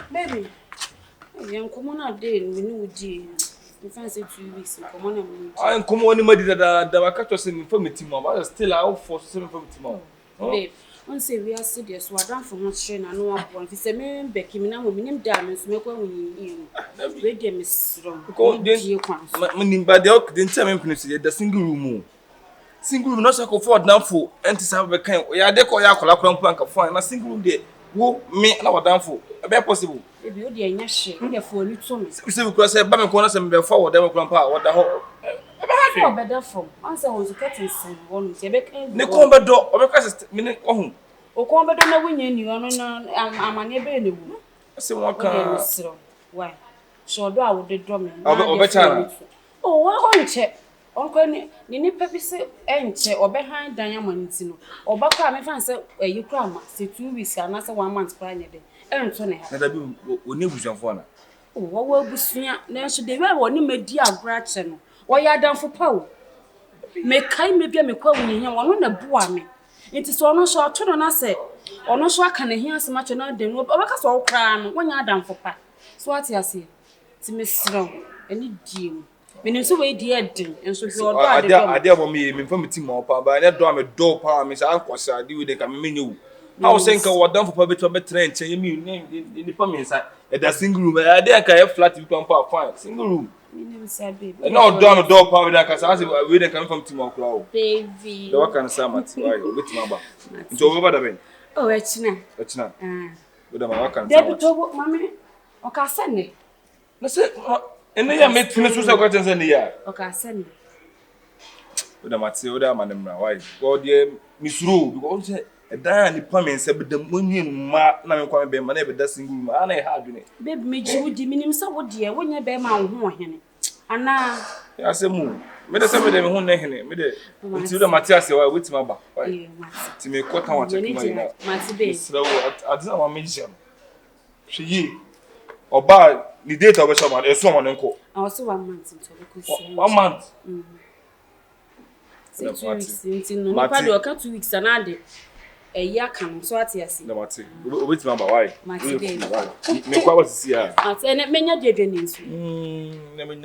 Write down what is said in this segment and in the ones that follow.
Baby, young common a day, we know G. We fancy 2 weeks. Come on, I'm come on, anybody that I catch us in infirmity, but still out for 7 tomorrow. Babe, one say we are serious. So I don't for much train and no one. If it's a man, Becky, me now, we name diamonds, make one you. Read them is wrong. Meaning by the oak, didn't tell me the single room. Single room, not so for adanfo, and to have a kind. We are decoy Yakola plank of fine, a single room there. Who me and our adanfo, a bit possible. If you dear, yes, you for little. We say, cross a bam corners and be forward, they will grandpa, what the whole. I better from. Answer was a cutting son, one, the combat door, or because minute home. O combat don't win you, I'm a neighbor in the room. I say, what can why? So do I would the drumming. Oh, what on check? Uncle Nini Peppy say, ain't or behind diamonds, or back I may fancy you cram, say 2 weeks and answer 1 month's crying a day. And Tony, never be one. Oh, what will be seen? Then should they wear one made dear Gratchen? Why are done for power? Make kind maybe me calling here one on the boy. It is one short turn on us, or no so I can hear so much another than what because all cram when you're done for pa. So what I say to Miss Strong, any deal. Meaning so way dear, and so you are there for me, infirmity more, but I never do a door power, Miss Uncle, I do with the menu. I was saying, I was done for public train, and you mean in the family inside at the single room. I didn't have flat to come fine, single room. No, done a door power that I asked you, we didn't come from tomorrow. Baby, what can I say, Matt? With my back. It's over the way. Oh, it's not. It's not. But I'm not going to mammy. Okay, send it. Let's say, and they are made finish with questions in the year. Okay, send it. With the Matilda, Madam, my wife. God, dear Miss Rue, because a dying permit said, but the money mark now quite be my neighbor, that single man. I had it. Baby, made you diminish so dear when you bear my own. And now, I say, Moon, made us every day who name him, made it until the Matthias with my back. To make what I want to do. My slow at the mission. She or buy the date of someone uncle. I was 1 month until 1 month. 6 weeks, no, 2 weeks, and I did. A year come, so what you see. No, Matty, which number? Why? Matty, make what was here. I said, it may not be against Never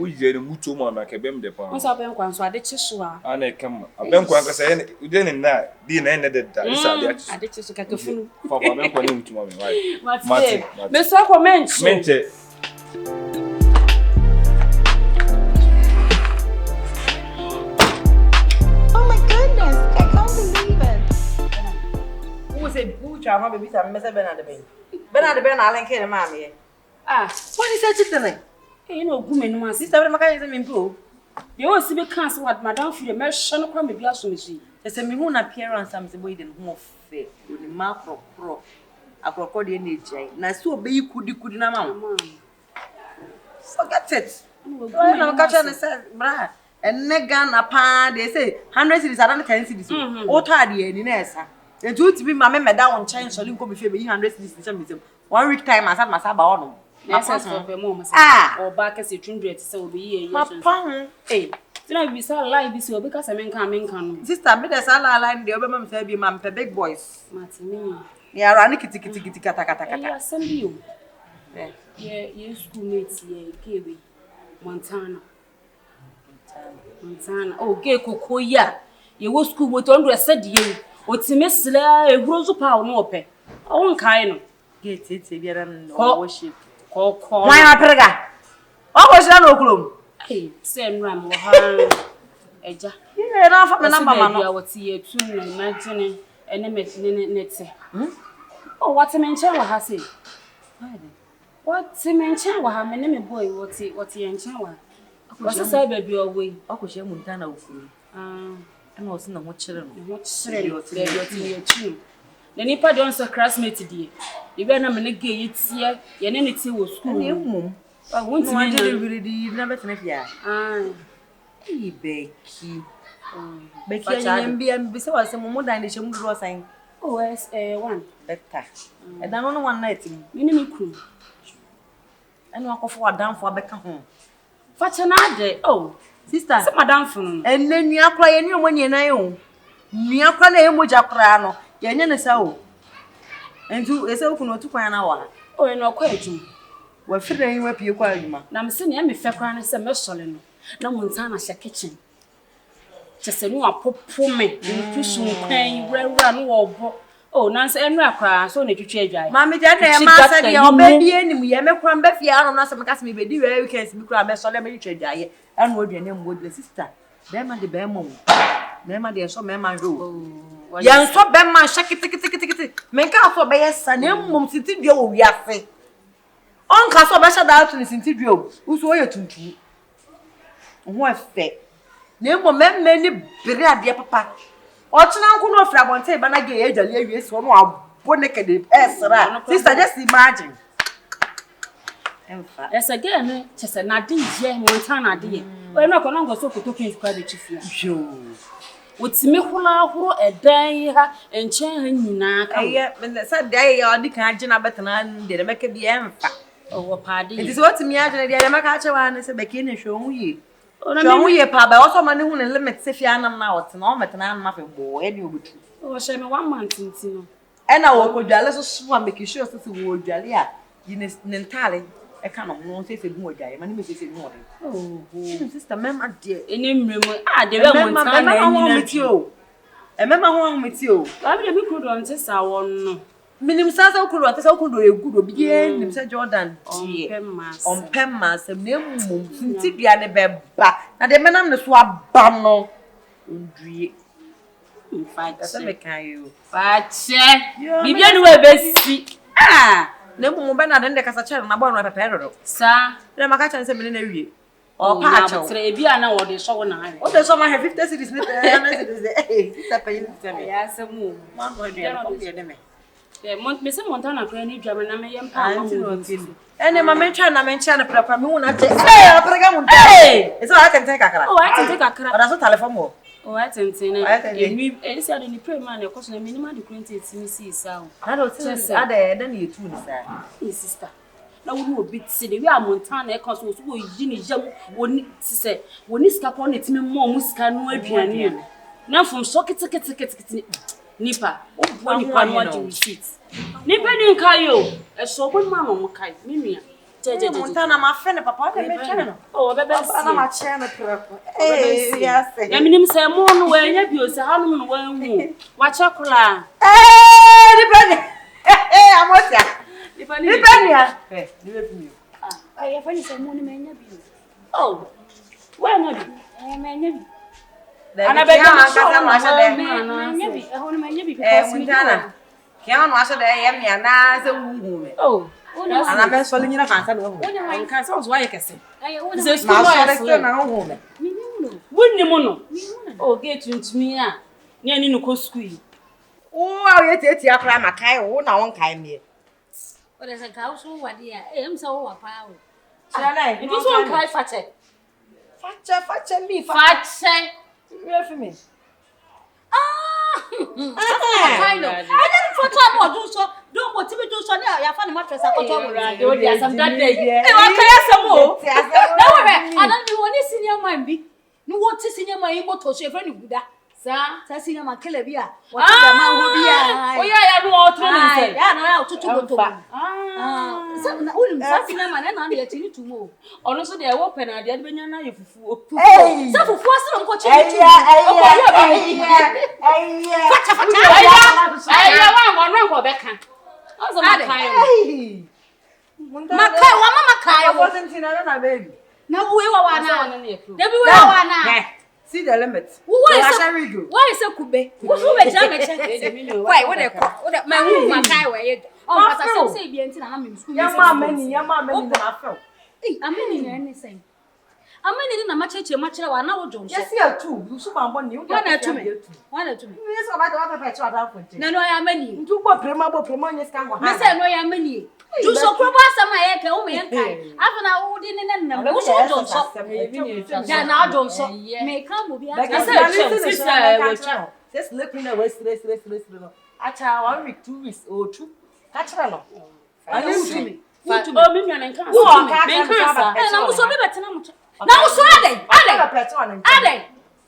we did a mutual man like a bem depot. Once I've been one, so I did Chishua. And I come. I've been quite saying, you didn't know, didn't end that. I did just a fool for my to mommy. Matty, Miss Aquaman, meant it. Who travel baby some Mr. Bernard Ben? Bernard Ben, I like him, mammy. Ah, what is that today? You know, woman, my sister, my cousin, improve. You always be cancer what Madame for the merchant from the glass machine. There's a moon appearance, I'm the way in home fair with the macro pro. A crocodile nature. Now, so be you could not. Forget it. I'm catching a and negan upon, they say, 100 cities are 10 cities. Oh, tardy, and Inessa. The truth be my member down change so you come before 100 cities. 1 week time, I had my sabba on. Yes, for a moment. Or back as a 200 so be a pound. Eh, then I be so alive this way because I mean coming. Sister, me the sala line the other man said, be my big boys. Martin, yeah, running kitty kata. Yeah, send you. Yeah, you schoolmates, yeah, Kiwi, Montana. Oh, gay cocoa, yeah. You will school with under said you. What's Miss Slayer, a gross power no pay. I won't kind. Get it, worship. Call. Why not, Prega? Oh, was that no gloom? Hey, send Ram or Eja. Yeah, enough of the number. I would see a tune and mentioning and a net. Oh, what's a man child has it? What's a man child? How many boy? What's he and child? What's a cyber be away? Uncle Shem Montana. And was no much children. The Nipa don't so classmate dear. You better not make it here. Your name was school. I won't really never finish here. Becky. Becky, and besides, some more than the shame was saying. Oh, yes, one better. And then on 1 night, minimum crew. And walk for a down for Becca home. Fetch another. Oh. Sister, Madame Fun, and then you are crying when you know. You are crying with your crown. Yenya ne sa o. Entu ese oku no tu kwan na wa. O no kwa adwuma. Wa fira yin wa pie kwa adwuma. Na me se ne me fe kwa na se me sole no. Na mo nta na hye kitchen. Chese no apopo me, ntu sun kwan wura no wo bo. Oh, nanse enu akra so na twetwe adwai. Mama je na e ma se de obedi enim ye me kwan ba fie aro na se me ka se me bedi we weekends me kura me sole me twetwe adwai. Anu oduane mo de sister. Dem ma de be mo. Mema de so mema ro. Ya so be ma shakiti. Men ka so be yesa na mmom sintidua wo wiafe. On ka so be sha da to ni sintidua wo. Uso ye tuntu. Ho afe. Na mmom memme ni bere ade papa. O china nko no ofra bonte ba na ge ye dwale awie so no abo nekede esra. Sister just imagine. Emfa. Esa ge ne chese na de je monta na de ye. O no ko no go so kotopin kwa be chifia. Yo. Wotimi huro edan ha enchen ha nyina ka. Eye sa dai ya odi kan agina betena de meke bi emfa. O paade. It is what me agina de meka achewa na se beke ne hwo ye. Hwo ye pa ba so ma ne hu ne limit se fia nam na wote na o metena na mafe bo e de obutu. O she me 1 month ntino. E na wo ko dwale so so a make sure so wo dwale a yine ne ntale e ka no no se se bu odwaye ma ne me se se no de. Sister mema de Eni mremu de be monta na nyina. Mema ho meti o. Ba bi de mi kuro nte sa won no. Minim sasa okuru ate sa okundo egudo bi nim se Jordan on pemmas na mum ntidua ne beba na de menam ne so aba no ndue Fache me kan you Fache bibia no we besi na mum be na de kasa chere na bo no pepe ro sa na maka chere se me na wie o pa acho tre bia na wo de so na ha o de so ma 50 cities ne 100 cities sister pay me ya se mu ma go de me me se Montana kra ni dwame na me yem pa ma mo ene ma me twa na me ncha na prapa me hu na je aprega mu nta eso I can take akara oh I can take akara ora so telephone mo oh I can take na emi ensi ade ni pray man e koso na minimum de 20 mi si isa o na do se ade na ye tu ni sa sister na wo no obi ti de wi a Montana e koso so wo yi ni jam woni se woni sika ko na timi mo mu sika no aduane na fom so kete nipa obo nipa no age receipt nipa ni nka yo eso obo ma mo kai menua jeje Montana ma fe ne papa de me twa no oh bebe ana ma che na preko yes ya minim se mo no wa nya bi o se hanum no wa hu wa che kula nipa ni amotia nipa ni ya ni be fumi ya fa ni se mo ni me nya bi oh wa nya bi me nya bi ana be ka ma sha de nya bi ho ni me nya bi because Montana kia no asha de ye me ana se wu me oh ana me so nyina fansa no hu onya wan kan so wa ye kese ma so de na hu me wonni mo no o ge tuntumi a ne ani no ko school o a ye teti akra makai wo na won kai me o de se ka so wade a em se wo wa pa o tira na e bi so kai fache mi fache we fi me I know. I didn't for time or do so. Don't want to do so now. You find my dress. I got to do some that day. I want to I don't know what is senior mind be. No what is senior my able to share friend with that. Sir, senior my killer beer. What is the man who be? Oh, yeah, I know all training. Yeah, no, to go to. So, senior man, and I'm here to move. Also, they are open and they're being a fufu. Hey, so for first, I'm watching. See the limit. Why is a kube? Why would they call my room? My guy, where you oh, say, be until I'm in school. Yamma, I felt. I'm in anything. I'm in a much now, John. Yes, here too. You should have one new one or two. One or two. Yes, about the patch out. No, I am many. Do what Premabo Premonius can go. I said, no, I am many. Do so probably my echo, me and I. I've an old in and no, so now don't so may come will be. Just look in the west. I tell 1 week, 2 weeks or 2. Catch her along. I didn't see me. Oh, me and can't. I'm so better. Now, so are they?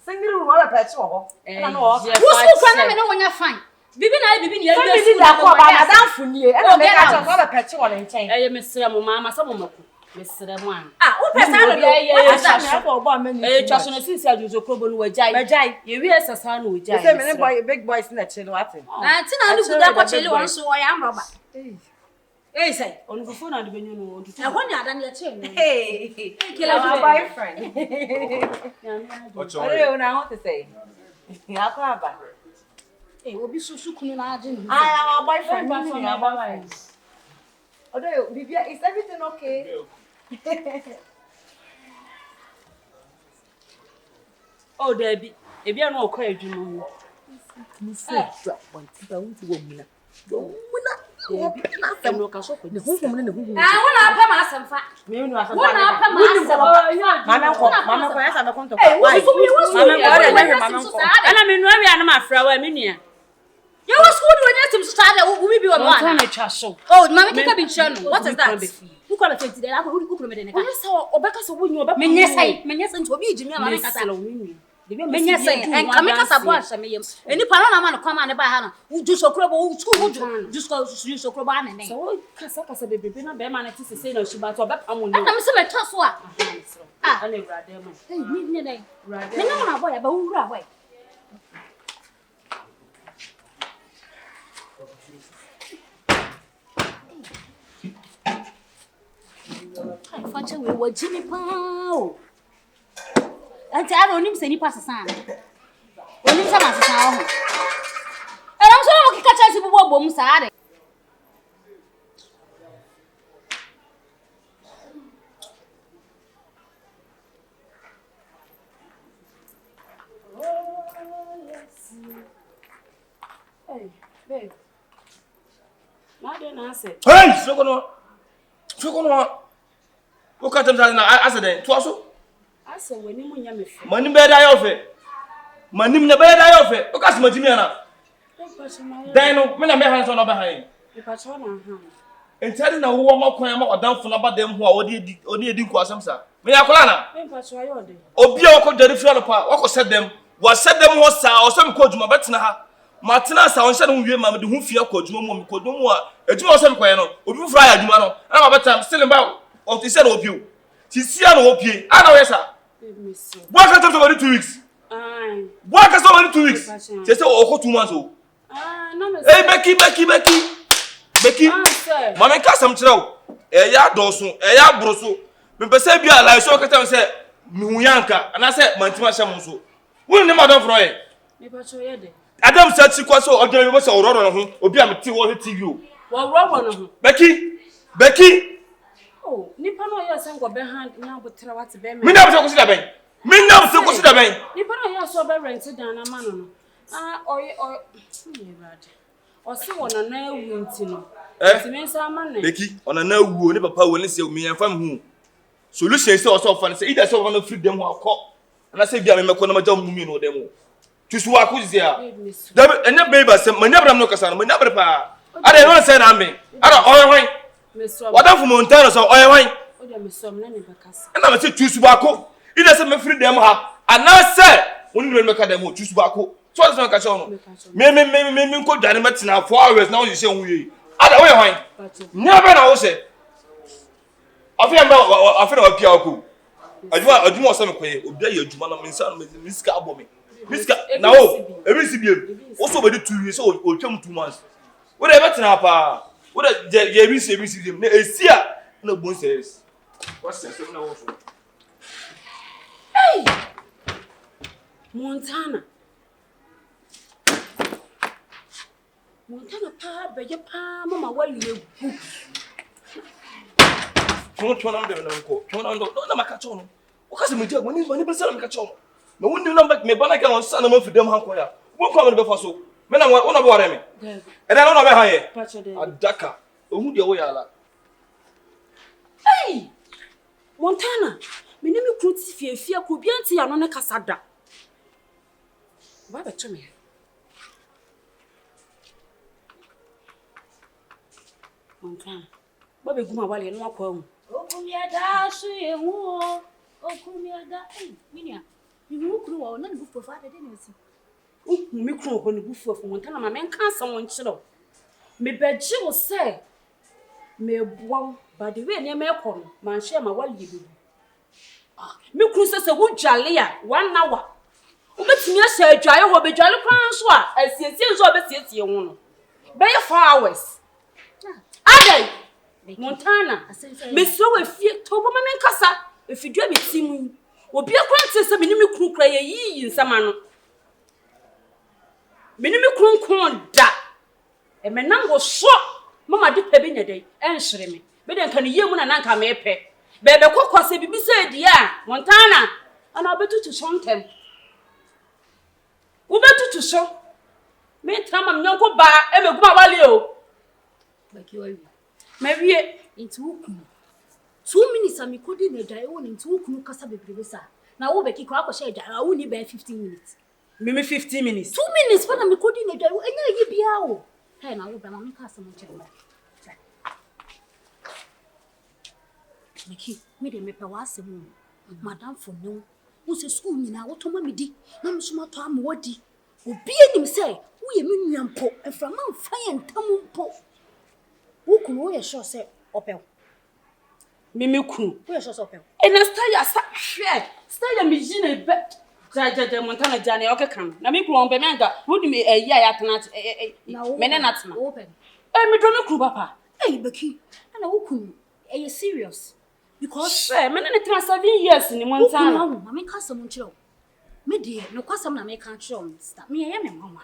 Single one a pet or who's who can I know when you're fine? Bibi na bibi ni ya bibi da ko ba adanfo nie e na me ka cho so be peche wo ne nchen eh mesra mo mama sa mo mako mesra mo an wo pesa no do asa me ko bo amani twa so no sisi ajuzo krobo no wajai ye wi esasa no wajai say me boy big boys na chele what na ti na du da ko chele won so wo ya amroba say on go phone and benyo no e ho ni adan ya che no kila my boyfriend ore una ho to say ya ko aba obi susu kunu na age ni our boyfriend our boyfriend Odo Bibia, is everything okay? Oh, Debbie, if you are not quite, you know. You say, drop one, don't you woman? Don't know, can show the woman in the room. I want to pay myself. Me, no, I want to you was good when you started. We be one. Oh, Mamma, can be channel. What is that? Who can attend to that? Who could make it? Oh, because of when you are Menyes and to be Jimmy, Menyes and Kamika Sabwash, me. Any parana man come on by Hannah, who do so crumble, who just go to use so crumble. So, Casacas, a baby, Beman, to say no, she but I'm some toss one. Ah, I never had them. Hey, midnight. Right. No, boy, about who away. Facha we wa Jimmy Pao. Ante I don't say ni pass san. Oni sama san ho. Era so mo kika cha si bubo bom sa de. Hey, babe. Madam answer. Hey, Sokono. Who can't tell me accident? Twaso? I said, when you mean, Money better of it. Money never die of it. Look at Majimiana. Then, when I met hands on behind. The patron, and telling a woman or down for about them who are only didn't cause them, sir. May I call Obio could the refuel apart. What said them? What said them was or some coach my better. Martina sound said Mamma who fear coach Mum could no more. A 2 or 7 quano, or you fry a Jumano. I'm about time still about. Of the said of you. She's here no pay. I know, yes, sir. What has happened 2 weeks? What has happened 2 weeks? They say, oh, 2 months old. Hey, Becky. Mamma cast some trout. A yard dorsum, a yard broso. When Persebia, like so, can say, Muyanka, and I said, Mantima Shamuso. Will never done for it. Adam said she was so ordinary, was all wrong on him, or be a TV. Well, wrong Becky. Oh, Nipa no ya sango behind now but try what be me. Me na so consider ben. Me na so consider ben. Nipa no ya so be rent down na man no. Ah or se wona na ewu nti no. Ti me sa man na. Becky, ona na ewu ni papa woni se me yemfam hu. Solution say also fan say either say one free dem ho akọ. Na say bia me mekọ na maja mu mi no dem ho. Tusu wa ku zia. Dem enya baby say manya bram no kasa no manya bre pa. Ada no say na me. Ada oyo hwan. What if Montana so oil wine? Oh, dear, Miss Somnan in Bacas. And I say, choose Bako. It doesn't make free them. And now, sir, when you make a demo, choose Bako. So it's not a catch. Me, go dynamite now 4 hours. Now you say, we other way wine. Never know, say. I feel a Piaco. I do want some quay. Obey your Jumana, Miss Carbomy. Miss now, every CBM. Also, by the 2 years old, or 2 months. Whatever, Napa. What the ABC is here? No one says. What's the same now? Hey! Montana, pa, be your pa, Mama, well, you don't turn on the uncle. Turn on the Macaton. What has me when he's money, but some Macaton. No one knew back me, but I can't stand them for them. Won't come before so. Men are one about me. And I don't know behind a Dakar. Who the way I Hey! Montana, me name you crucify fear could be anti and on a casada. What to me? Montana, Bobby Guma Valley and walk home. Oh, Kumia, she and war. Oh, Kumia, hey, Minia, you look through or none who provided anything. Me kro ho ne bufu afo Montana ma men kan sam won kire. Me beje wo say me boa ba de we ne me ekọ no man hye ma wale bi. Me kru se wo dwale a 1 hour. Obetimi ahye adwaye ho be dwale kwan so a asiesie so obesiesie ho no. Be 4 hours. Adai Montana me so we fie to bo ma men kasa efidua betimu. Obi akwante se me ni me kru kra ye yi nsama no. Me ni me kru da. E me nango so mama de pe be nyedai enhire me. Be de nka ne yemu na nanka me pe. Be be kokose bibi se di a Montana ana obetutu sontem. Ubetutu so. Me trama mnyanko ba e me guma wale o. Baki wawi. Me wie Into ukunu. 2 minutes am kodi na dai won into ukunu kasa bebrebe sa. Na wo beki kwa akoshe dai a woni be 15 minutes. me 15 minutes. 2 minutes pa na me kodi na dai enya yi bia o. Hey na wo be ma me kasa mo chema. Meki me de me pe wa asemu. Madam for no. Wo se school nyina wo to ma me di. Na me so ma to am wodi. Obi enim se wo ye me nuampo efra man fa ye ntam mpo. Wo kunu wo ye sure se opel. Me kunu. Wo ye sure se opel. E na style sa hwe. Style me jina be. Ja Montana jana o kekan. Na me kunu on be menga. Wo di me eyi a ya tena me ne na tena. Open. Me do me kunu papa. Hey Beki. Na wo kunu e serious. Because Me ne tena 7 years ni Montana. na me ka some nchiro. Me de no kwasam na me ka nchiro start. Me ye me mama.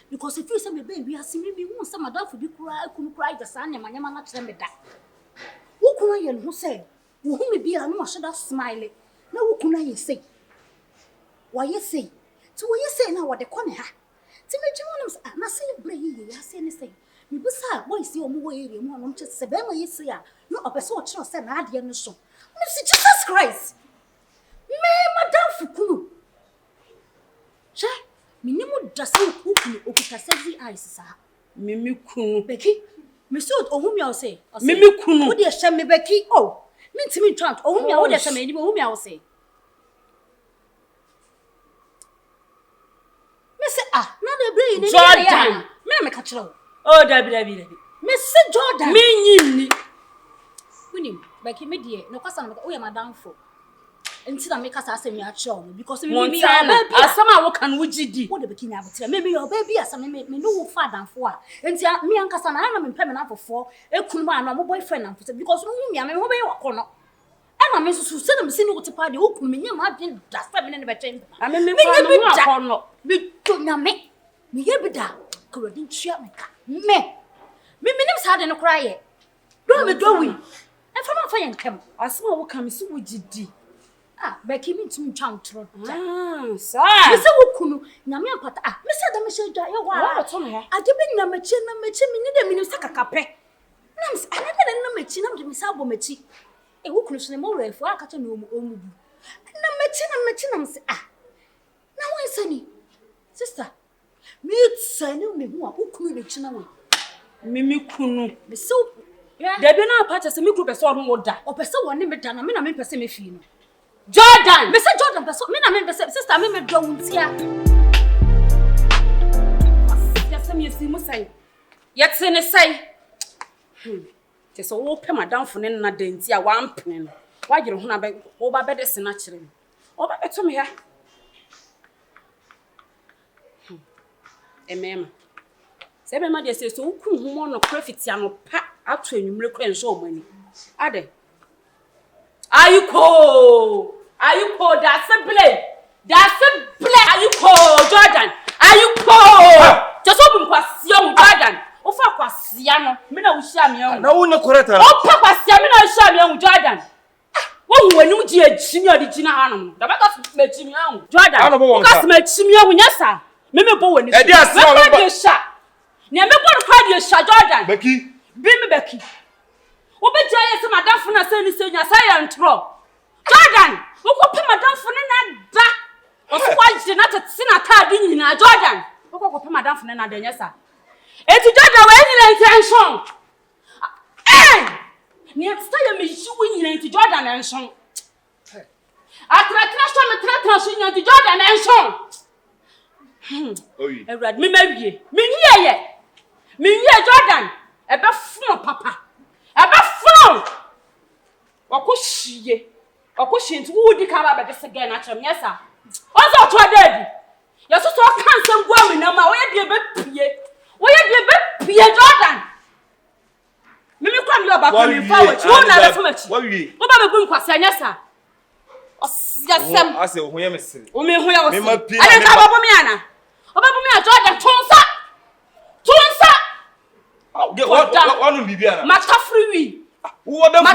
Because if you say me baby asi me bi won say madam for bi kura kunu kura ida sa nyama nyama na kire me da. Wo kunu ye no say wo hu me bi a no ma sheda smile. Na wo kunu ye say. Wa ye say. Ti wo ye say na wo de kone ha. Ti me jimo na say bre ye ya say ne say. Me bu sa boy see omo wo area mu onom che se be ma ye say a no opese o kire say na ade no so. No say Jesus Christ. Me madam fukunu. Che Minimu dasi ukunu okuta 7 eyes sa. Me kunu. Beki. Me so ohumi a say. Me kunu. Wo de hye me Beki. Oh. Me ntimi twant. Ohumi a wo de hye me ni ohumi a say. Me say na de bre ni Jordan. Me na me ka kire wo. Oh Dabi. Me say Jordan. Me nyimni. Unim. Beki me de no kwasa na wo ye madam fo. Enti na me kasa asem ya kire wo because me Montana asama wo kan wo gidi. Wo de Beki nya abotire me your baby asem me no wo fa danfo a enti me ankasa na me pɛ me na fofo ekunu ma na mo boyfriend na fofo because no hu me ho be wako no e na me susu se na me sini wo te pa de wo kunu me nya ma adwen da sa me ne be twɛn Me fa me wako no. me to nya me ye bi da ko rodin tua me ka me nim sa de no kra ye do me do wi e fa ma fa ye nkam Asama wo kan me si wo gidi. Beki mi ntumi twa ntro. Sa. Me se wo kunu nyame apata. Me se da me hye dwa ye wa. Wa to me ha. Ade be na mechi mi ni de mi ni saka kape. Na me se ade de na mechi na me se abo mechi. E wo kunu so ne mo refu aka to na omu bu. Na mechi na me se na wo nsani. Sister, me tsani me hu a wo kunu de chi na wo. Me kunu. Me se Dabi na apata se me kunu pese o ho da. o pese wo ne me da na me pese me fi no. Jordan. Me say Jordan pese me na me pese sister me do wuntia. Yasem yesi mu sai. Yetse ne sai. Te so wo pe madam fo ne na danti a wa mpene no. Wa gire ho na be wo ba BADEST na kire me. O ba beto me ha. Emema. Se be ma de se so ku hu mo no profit ya no pa ato enwumre kra nso o mani. Ade. Ayuko, that's a blade. Ayuko, Jordan. Ayuko. Just open question, Jordan. Ofa question no. Me na wuhia me an. Na wo ne correct na. Opa question me na wuhia me an, Jordan. Wo hu wani uji ejimi odi jina hanom. Da baka me ejimi an. Jordan. Baka me ejimi an nyasa. Me bo wani. E di ase o ba. Ne me bo no kwa di sha Jordan. Beki. Bi me Beki. Obeja yes madam fo na say ni say nya say antro Jordan wo ko madam fo na da o so kwa je na tete na ta bi nyina Jordan wo ko madam fo na da nya sa eti Jordan we ni intention ni stay me shi wo nyina eti Jordan enson atra so me tra so nyina eti Jordan enson Oyi. Ewurade me mawie. Me nwie Jordan. Ebe fun papa. Ebe fun. Wakohie. Wakohie nti wo di ka ba be de se gen na chem yesa. Ozo to daddy. Yeso so kan sem gwa me na ma wo ye de be pie. Wo ye de be pie Jordan. Mimi kwa mi oba kwa mi forward. Wo na le fumachi. Wo ba be bu nkwase anyesa. Osiyasem. Ase wo ye mesere. Wo me ho ya wo. Me ma pie. Ale ka babo mi ana. Obabu mi a Jordan tonsa. What no bibia na. Mata free. Wo adam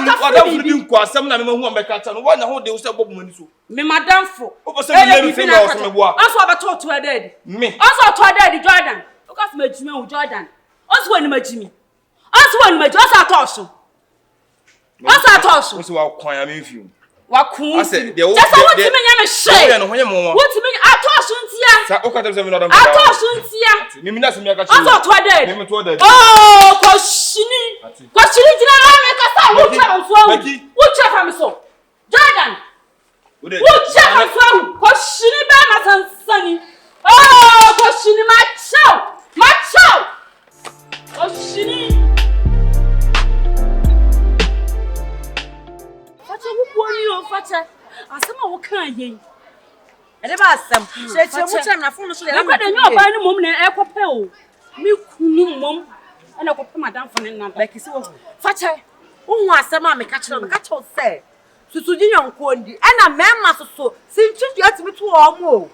free nko asem na me hu ambeka cha no wo nya ho de wo se bobo mani so. Me madamfo. Wo se me me finger wo se me boa. Aso abeto to daddy. Me. Aso to daddy Jordan. Because me jime wo Jordan. Aso wani majimi. Aso wani maji aso atoso. Aso atoso. Wo se wa kwan ya me fiu. Wa kun. Ase de wo. Just want to me nya me share. Wo no ho ye mo. What me atoso ntia. Sa o ka tell me no adam. Atoso ntia. Me na se me aka chi. Aso to daddy. Me to daddy. Oh, koshini. Koshini jina na me kasa wo cha mso. Wo cha fa me so. Jordan. Wo cha fa so. Koshini ba na sansani. Oh, koshini macho. Koshini. Facha wo boni o facha. Asema wo kan yen. Ede ba asem. Che mu chem na phone so de na kwa de nyo ba ni mom na ekope o. Mi kunu mom. Ana ko pe madam fone na ba kisi wo. Facha. Wo asem a me ka kire say. Susuji yonko ndi. Ana mema soso. Sinchi atimi to o mo.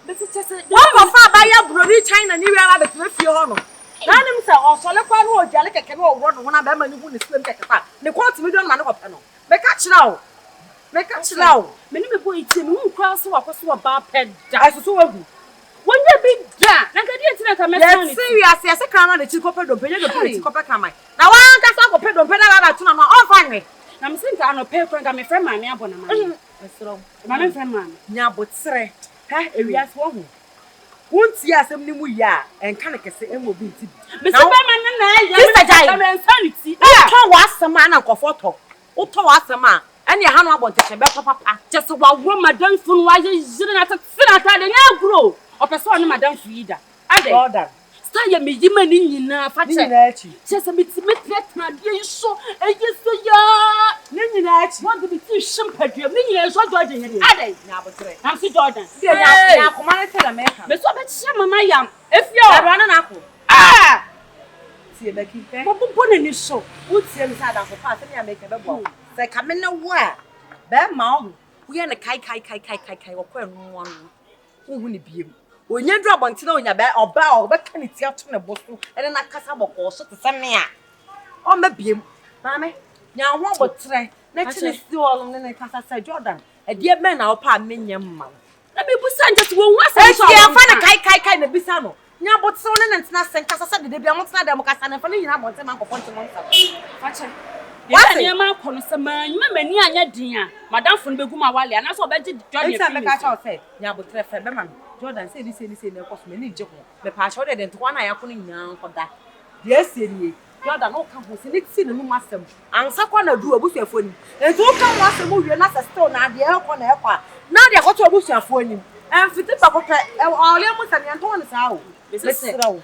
Beti chese. Wo ko fa ba ya brori China ni wi aba betime fie ho no. Nanim se osole kwa no ojale keke no owro no na ba ma ni hu ni slim keke pa. Ne ko atimi do na ne ko pe no. Me ka kire o. Me ni me boy ti me hu kwa so wakoso wa ba peda. Asusu wagu. Wonye bi da. Na gadi etina ka me Yes, serious. Yes, kan na de chi ko pe do pe, ye do pe chi ko pe kan mai. Na wan ka sa ko pe do pe na ba tu na no on fa nwe. Na me sinka ano pe kran ka me frɛ ma me abɔ na ma. Mesro. Ma me frɛ ma. Nya botre. Ha, ewiase wo hu. Wonti asem ni mu ya, enka ne kese emo bi nti. Me se ba ma na ya. Sister Jai. Me insanity. Utɔ wa asem ana nkɔfɔ tɔ. Utɔ wa asem a, ɛne ha no abɔ ntɛkyɛ bɛ papa. Just wa wo madam fun wa ye jire na ta de nya gro. Opeso no madam fu yida. Ade. Order. Sta ye me yima ni nyina fa Ni che. nyina achi. Che se me ti me tena de yi so so ya. Ni nyina achi. Wọ́n ti ti shimpadua. Me nyina so Jordan ye. Ade. Nya botre. Na si Jordan. Nya akoma ne tell America. Me so be chia mama yam. Efio. Ado na na ko. Ah! Tie be ki pe. Bo bo na ni so. Wotie mi sa da ko pa se ni America be bo. Se ka me na wo a. Be ma o. Wo ye ne kai wo ko enu won. Wo hu ni biem. Onye dru abontina onya ba oba ka ne ti ato ne boso ene na kasa boko so te se me a o ma biem maame nya ho botre na ti ne si olo ne kasa sa Jordan e die be na opa menyem ma Na me busa nje wo hu asa so ya fa na kai na bisa no nya botre ne ntina sen kasa sa de bia mo tena de mo kasa na fa ne nyina bonte man kokon te mo nsa fa che ya ne ma ko no se ma nyima mani anya din a madam fun be gu ma wale ana so be gi Jordan fi me ka cha o se nya botre fe be ma Jordan say this na koso me ni je ko me pa sha o de nto na ya ko ni nyina nkoda de aseni Jordan o ka ho se ni ti no masem ansa kwa na du abusuafo ni ento o ka ho asem o wie na se still na de e ko na e kwa na de ko to abusuafo ni enfiti pa ko pe o le mu se ni nto na sa o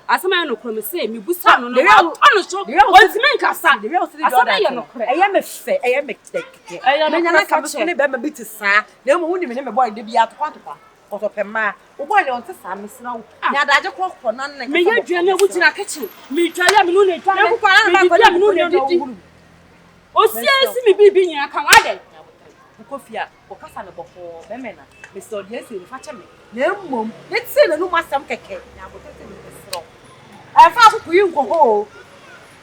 asema no kro me say me busa no no ono so wonti me nkasa asema ye no kro eya me fe eya me tek me nya na ka me so ne be ma bi ti sa na mo wuni me ne me boy de bi atokwa Koto pema. Ubo le onte sa misira wo. Nya daje kokko na nne. Me ye dua na wuti na kitchen. Me dua ya me no na dua. Me ku kwa na ba ko me no na didi. O siesi me bibi nyina kan ade. Ukofia, okasa ne boko be me na. Me so de esi ni fa che me. Na mmom, ne tse na nu masam keke. Nya bo tete me misira. Afa ku yi nko ho.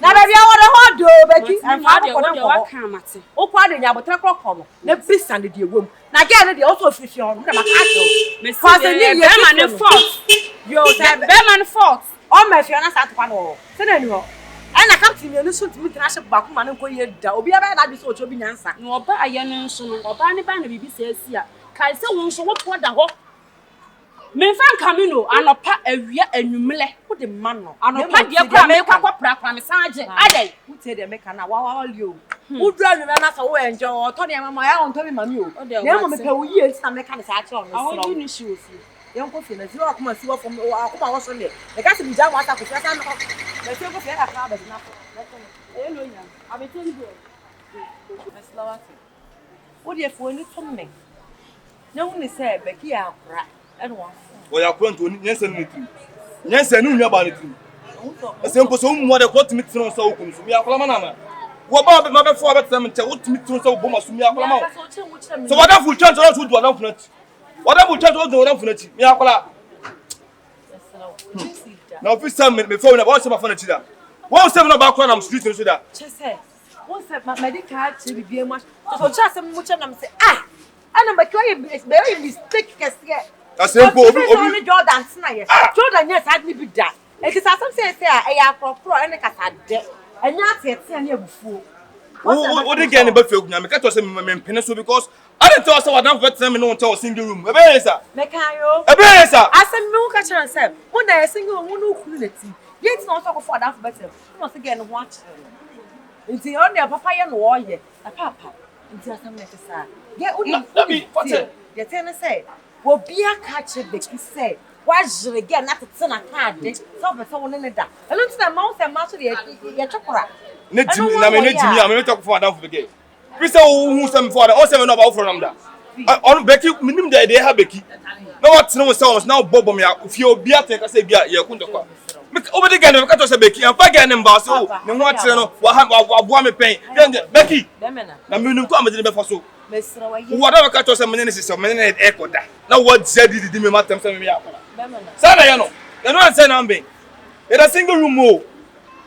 Na ba bia wo de ho do beki. Afa ko na ko kan mate. O kwa de nya bo tre kokko no. Na bisa ne de ewom. Na ge ne de o so fifi on. Na ma ka to. Me see be man the fault. Yo, say be man fault. O ma fi na sa to kwa no. Se na ni ho. Ana captain me no so timi tena hye ba ko ma ne ko ye da. Obi aba na bi so ocho bi nyansa. No oba aye no nso no. Oba ne ba na bibi se asi a. Kai se wo nso wo to da ho. Me fan kamino anopa awia anwumle. Wo de man no. Anopa de kwa me kwa pra me sanje. Adai. Wo tie de me kana wa lio. Wo dra nu na sa wo enjo. To de mama ya on to bi mami o. Na mo me pe wo yi enti na me kana sa ache on I so. want you shoes. Young coffee, and you are come and see what from our come on Sunday. The cat be down what I could get on. Let's go for a crowd enough. I'll be telling you. What do you for any from me? No one is said, Becky, I'll cry. And one. Well, you're going to Yansen. Yansen knew about it. A simple so more than what meets on so open. We are Flamanana. What about the mother for about them and tell what to meet so bombers to me? So what if we turn to us to an infinite? What if we turn to an infinite? Miakola. Now, this time before I was about furniture. 17 about when I'm street and so that. Once my medical to be much. So just a much and I'm saying, ah, and I'm a very mistake. I said, only Jordan Snayer. Jordan, yes, had me be that. It is as some say, I have pro and a cat dead. And not yet 10 years before. What again about you? I can't tell them pencil because I didn't tell us what I'm for them in no single room. A bear, Mecayo, a bear, I said, no catcher and said, one day a single one who couldn't see. Yet not talk for that better. Once again, watch. It's the only papaya and warrior, a papa. It's just a matter. Get what you say. Will be a catcher, Becky say. Why should again not a son of card? So, but someone in the dark. I look to the mouse and master your chocolate. I'm going to talk for that for the game. We saw who some for the 07 about from them. On Becky, minimum day they have Becky. No, what's no sounds now, Bob, if you'll be at I say, yeah, you're going to come. Over the game, I can't Becky, and forget them, Basso. No, what's what me pain. Then Becky, I'm going to come with the Faso. Whatever cut us a minute is a minute echo that. Now, what said did me, Madam Samia? Sana, you're not saying I'm being. It's a single room more.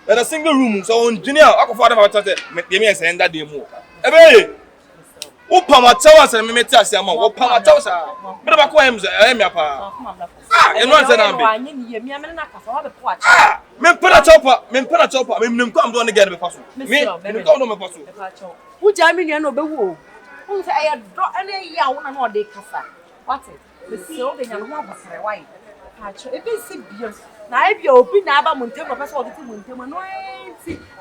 There's a single room, so engineer, I can father make me send that day more. Ebe, Upama Towers and Metas, Upama Towers, but about Quams, I am your pa. And once I'm men put a chopper, men come down again with us. Me, come on, my puzzle. Who Jamie and Obewo? Who say I had brought any young one or day cassa. What's it? The silver and one was a white. It is serious. Now, if you're open, I'm going to tell my passport to Muntaman.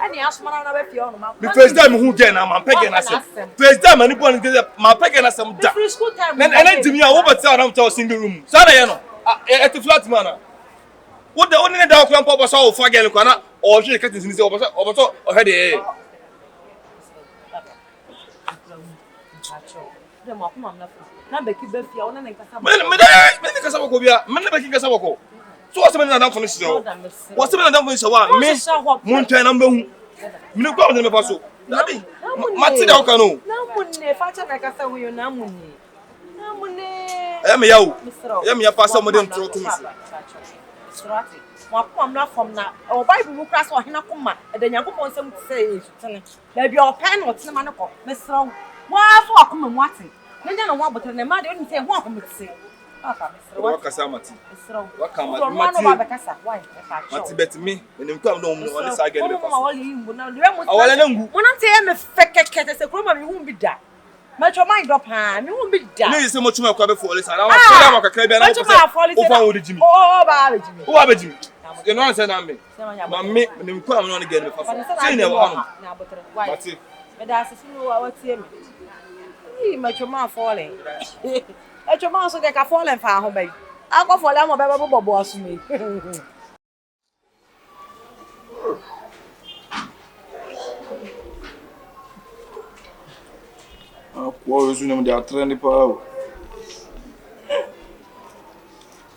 And you ask me another few on my first time who can, I'm packing us. First time, anyone get my packing us some school time. And I to me, I overturned to a single room. Sana, at the flat manner. What the only dog can pop us all for again, or she cut his over or had a. Number keep Becky on and Casaboko. So what's the man for this show? What's the man for show? Miss Montana number who? You go to the Paso. Matilda Cano. No money, Father, like I said, we are no money. No money. I'm your pastor, Madame Trotus. I'm not from now. Or Bible class or Hinakuma, and then you go on some say, maybe your pen or Timanaco, Miss Strong. Why for come and watching? Then I want but the mother didn't say what I'm saying. What Casamati? What come why? Bet me when you come down on this again. When I'm saying a fake cat as a woman, you won't be that. Much of my drop hand, you won't be that. There is so much more cover for this. I don't want to claim that. Oh, Babbage. Who are you? You're not saying me. Mammy, when you come on again, say never now. But that's a single hour. Much of my falling. At your mouse, like a fallen for home, baby. I'll go for them or Baba boss me. What is the they are trending power?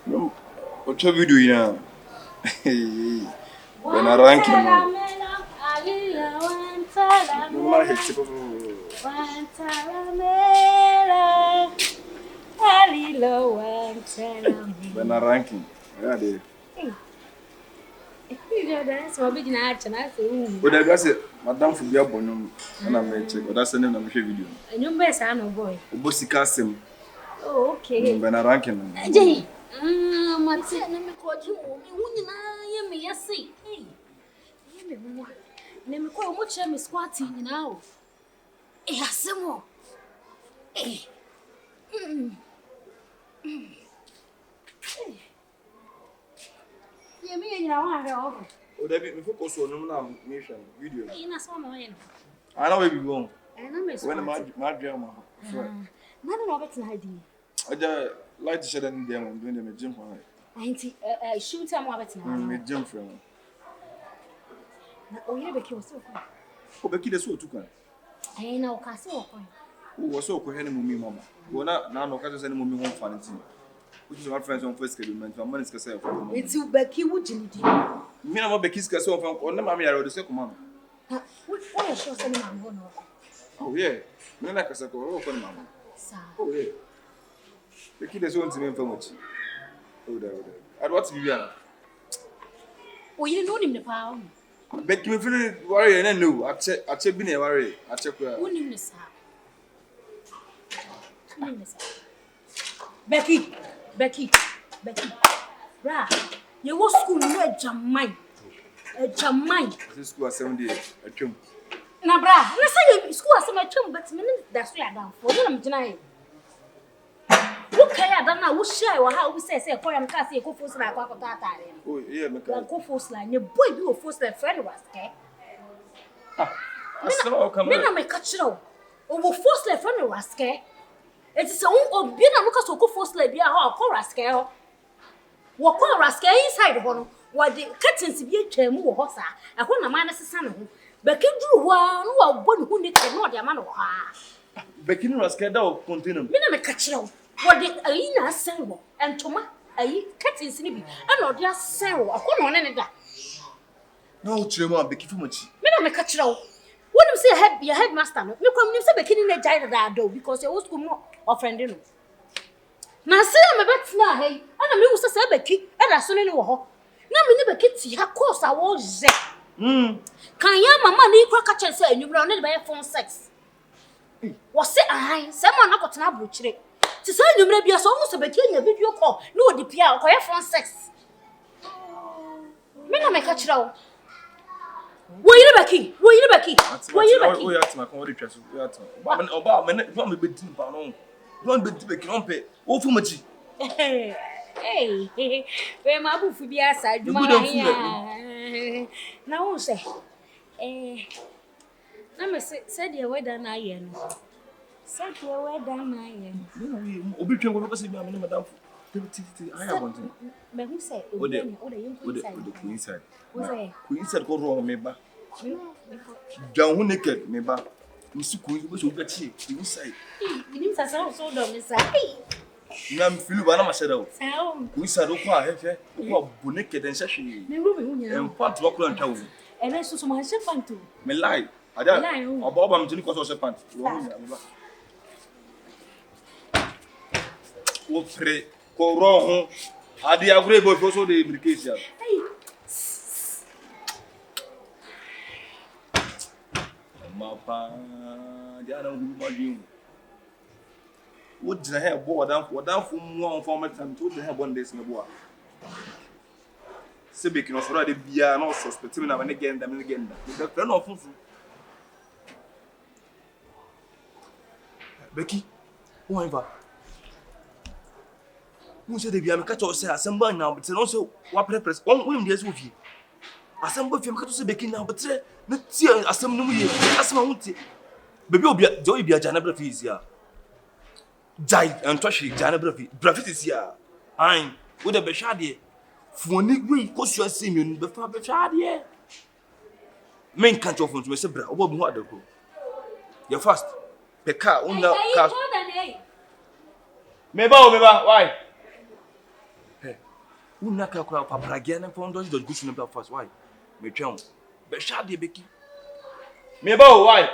No, what's your video here? When I rank when I ranking, yeah, they. But I guess it, Madame for your bonum, and I may check, but that's the name of the video. And you best, I know, boy. Bossicassim. Oh, okay. When I ranking. Jay, what's it? Let me call you. You may see. Hey, let me call much I'm squatting now. Eh, some more. Eh. Yeah, me and you are over. Oh, they be focus on nation video. You know, some more. I know where we go. And I'm when my grandma. Man, I'm not an idea. light shed and them I'm doing them a gym for her. Auntie, shoot him what Me gym friend. Oh, you be killed so far. Oh, Becky, the so too can. I know, Castle. Who was so coherent with me, Mamma? Well, now, no, catch us any moment home for anything. Which is my friends on first schedule, my money's cassette. It's you, Becky, would you do? Me, I'm a Becky's cassette from the mammy, I wrote the second man. What a show, sending my own. Oh, yeah. No, like a circle, oh, for mamma. Oh, yeah. Becky, there's one to me for much. Oh, there. I'd want to be young. Oh, you know him the power. Becky, me feeling worried and no. I check being a worry. I check where. Who named this? Becky. Bra, you was school no jamai. This school at 7 days. I come. Na bra, na say school as my chum but me that's why adanfo. You am gina e. Who care adan na wo share wa ha wo say for am ka say ko force la kwa kwata atare. Oh, yeah, me Ko force la ne boy bi wo force la friend was ke. I saw come. Me na me ka kire o wo force la friend was ke. It is obi na no ka so ko force la bia ha ko was ke ho. Wo ko was ke inside ho no. What the curtains be atwa mu wo ho sa. E ho na ma na sesa ne ho. Becky drew one who are one who need to know their man. Becky was scared of continuum. Me na me catch you. What the Alina sang and Toma, I cut in Sinibi, and not just sang a corner on any that. No, Chima, Becky for much. Me na me catch you. What you say, your headmaster? You come in Becky in a giant that door because you was more offending. Now say I'm a bit now, hey, and I'm used to say Becky, and I soon know her. Now me never kitty, her course I was there. Can ya mama ni kwa kache say you run it by phone sex. Was say I someone not got na bruchire. Ti say you bia so almost be tia video call no the pia kwa phone sex. Me na me ka kire wo. Wo yire baki. Wo ya tima kon wo de twa so. Wo ya tima. Oba me me be din pa no. Don't be Becky on pay. Wo fu machi. Hey, we ma bu fu bia sa djuma ya. Na wo say na me say the weather na ye no. Say the weather na ye. Obi twen go be say bia me madam. I have one thing. Me who say o de inside. Wo say Ku inside go wrong me ba. Down who naked me ba. Nsi ku be so gachi inside. Nim sa so do me say. Na mfilu bana masheda o. Sao. Ku inside ko a hefe. Ko bu naked en hwehwe. Me ru me hu nya. En pant wa ko ntwa wo. E na so ma hye panto. Me lie. Ada. Oba mtini ko so pant. Wo pre ko ro ho. Ade agure bo so de implication. Mapa, dia na hu ma yin. Wo jina he bo wadan fu mu on format time to de he bon days me bo a. Se be kino foro de bia na suspect me na me genda. The friend of funfu. Becky, who am I? Who said the bia me catch us say assemble now but no so wa press won dey so fi. Assemble fi me catch say Becky now but na ti asem no mu ye asema hunti. Baby obia joy bia jana bra fi is ya. Jai antwashi jana bra fi is ya. Ain, wo de be hwade. Foni we ko so asem you be fa be hwade. Men catch off to me say bra obo bu adako. You fast. Peka una ka. Meba, why? Hey. Una ka kwa papra gya na pon do gusu na fast why? Me twem. Be hwade Becky. Meba, why?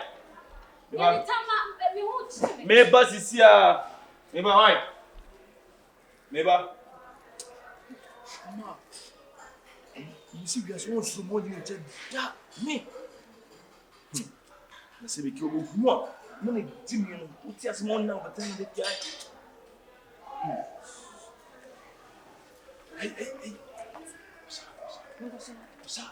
Meba sisia. Meba why? Meba. No. You see we are so more than that. Me. Na se Becky obo hu. No me dimi no. Uti asmo na but na de kia. Hey. Sa.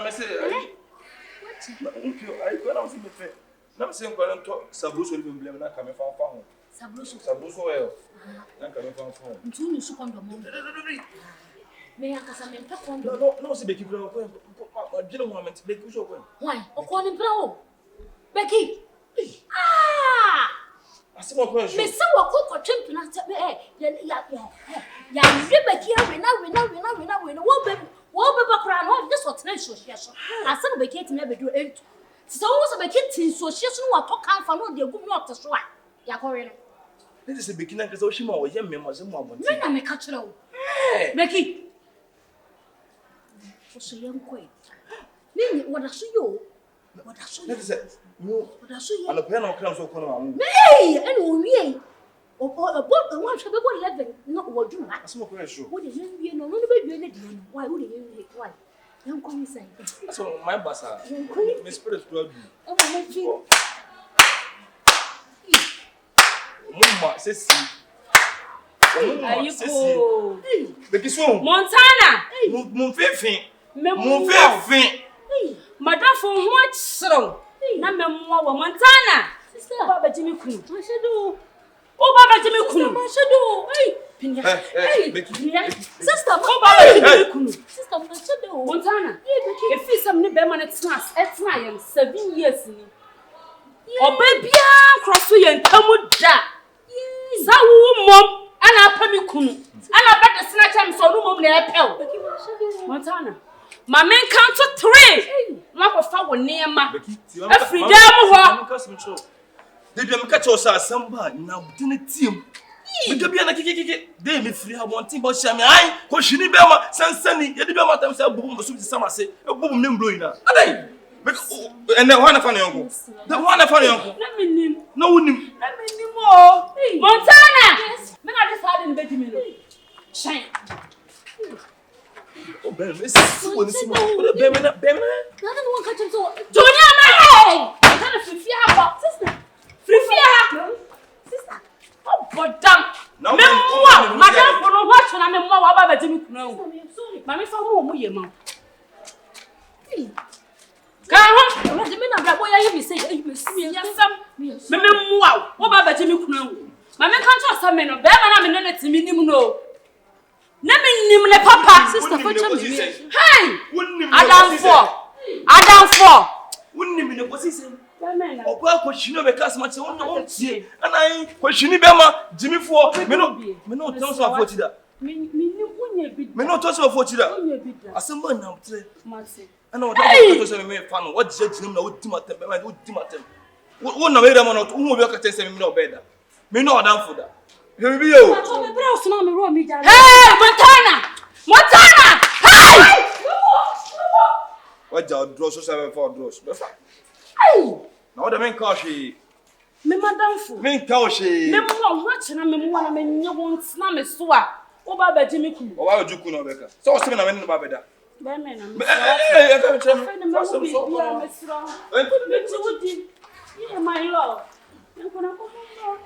Me say what? Okay, I go now see me fe. Na me say ngwa nto sabru so ni blem na ka me fa ho. Sabroso well. Nanka me fan phone. Ntu ni su condom. Me akasa me mpa condom. No, se Becky bro. Didn't want to make you show. Why? O ko ni bra o. Becky. Ah! Asem o question. Me se wo kokko twempena se ya Becky we na wo be bakra no just what na so hia so. Ase no Becky timi abedu entu. So wo so Becky tin so hia so no wato kanfa no de gum no ote so a. Ya kore no. This is Becky nanka so shima wo yem me mo se mo abonti. Me na me ka kire wo. Becky. O so yem koi. Ni wada so yo. Wada so. Let us say no. Wada so yo. Ano pe na o kram so kono amu. Hey, and o wie. O one should be 11 not what you like. Asem o question. What is you no be you dey why would you why? Yan ko mi say. So my basa. Me spirit to do. O mo fi. Mumma sesi. Ayiko. Becky so. Montana. Mon fefin. Mon Mon fefin. Madam for what sro. Na memwa wa Montana. Sister. Baba Jimmy Kunu. Ma shedo. Oh Baba Jimmy Kunu. Ma shedo. Hey. Pinya. Hey, Becky. Sister. Oh Baba Jimmy Kunu. Sister ma shedo. Montana. Becky. If you some ni be man etna yam 7 years ni. Oba bia cross yen tamu da. Sa wo mom ana pa mi kunu. Ana ba de snatch am so no mom na epel. Becky ma shedo. Montana. My men count to 3. Na ko fa wo nema. Becky. Every day mo ho. They be catch us asamba na budine team. Me de bia na kikikiki. Dey me free ha won team bo hia me ai ko hwini be ma sansani. Ye de be ma tam say bubum so ti samase. E bubum nem blow ina. Adai. Make and then one fan yonko. The one fan yonko. Na menim. No wonim. Na menim o. Montana. Yes. Me na just had in bed me no. Shine. Oh be me see woni see mo. Be me na. Na no one catch him so. Jonya ma. Montana fifi ha sister. Fifi ha. Sister. Oh bodam. Me mwa madam for no watch na me mwa wa baba Jimmy Kunu. Sorry. Ma me fa wo mu ye ma. Ka ho. Na de me na bra boy ya be say me see Yasam. Me mwa wo baba Jimmy Kunu. Ma me kan cho sa me no be ma na me no na timi nim no. Na me nim ne papa sister for cham me. Hey! Wonim. Adanfo. Wonim ne kosi say. Amen. Opa ko hwini be cast match won tie. Anan ko hwini be ma jimifo me no tell so afoti da. Me nim unya bi. Me no tell so afoti da. Unya bi da. Asem ba nam tre. Mase. Ana oda ko so me fa no what je jinum na wodi matem be ma wodi matem. Won na me da ma no hu be ka tell say me no be da. Me no adanfo da. He bi yo. So me bra so na me ro mi jare. Hey, Montana! Hey! What ja draw so 7 draws. Be fa. Hey! Na oda men ka hwe. Me madamfo. Men ka hwe. Me mwa ho achena me mwa na me nya won na me so a. Wo baba Jimmy Kunu. O ba ojuku na be ka. So o se me na me no ba be da. Be me na me. Eh, ka chem. Fe na me bi ya me sro. Me ti wodi. Yeah, my love. Me ko na ko mo.